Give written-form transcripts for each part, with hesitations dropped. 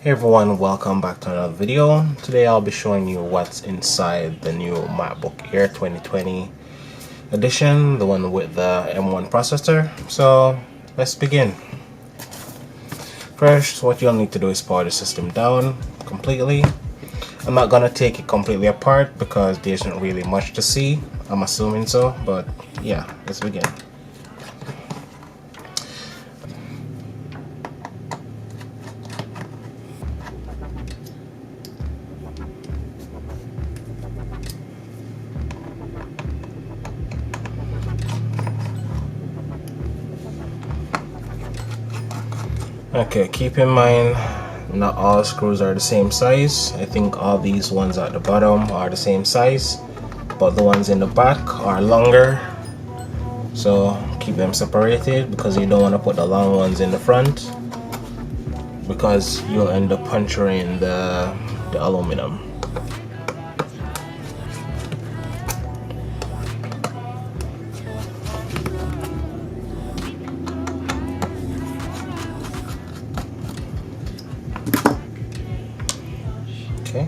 Hey everyone, welcome back to another video. Today I'll be showing you what's inside the new MacBook Air 2020 edition, the one with the M1 processor. So let's begin. First, what you'll need to do is power the system down completely. I'm not gonna take it completely apart because there isn't really much to see. I'm assuming so, but yeah, let's begin. Okay, keep in mind not all screws are the same size. I think all these ones at the bottom are the same size, but the ones in the back are longer, so keep them separated because you don't want to put the long ones in the front because you'll end up puncturing the aluminum. Okay.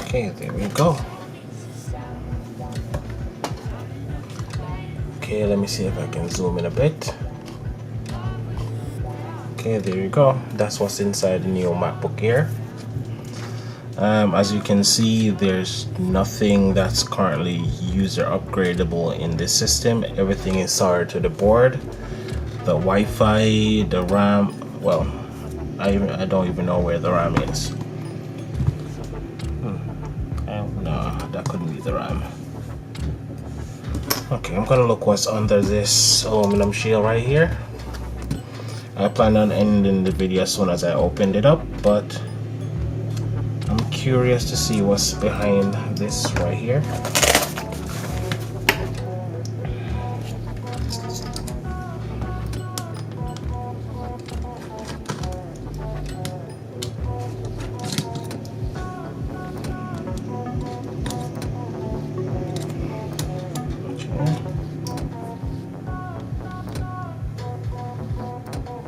Okay, there we go. Okay, let me see if I can zoom in a bit. Okay, there you go. That's what's inside the new MacBook Air. As you can see, there's nothing that's currently user upgradable in this system. Everything is soldered to the board. The Wi-Fi, the RAM, well, I don't even know where the RAM is. No, that couldn't be the RAM. Okay, I'm gonna look what's under this aluminum shield right here. I plan on ending the video as soon as I opened it up, but I'm curious to see what's behind this right here.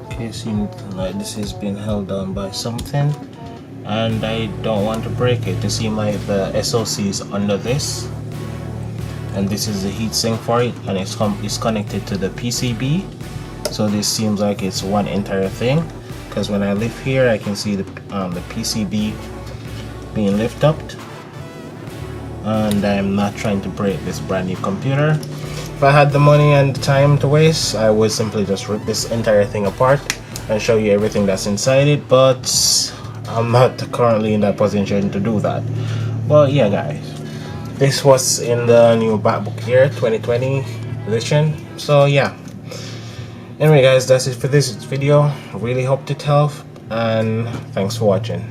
Okay, seems like this is being held down by something, and I don't want to break it. It seems like the SoC is under this, and this is the heatsink for it, and it's connected to the PCB. So this seems like it's one entire thing, because when I lift here I can see the PCB being lifted up, and I'm not trying to break this brand new computer. If I had the money and the time to waste, I would simply just rip this entire thing apart and show you everything that's inside it, but I'm not currently in that position to do that. Well, yeah guys, this was in the new MacBook Air 2020 edition. So yeah, anyway guys, that's it for this video. Really hope it helped, and thanks for watching.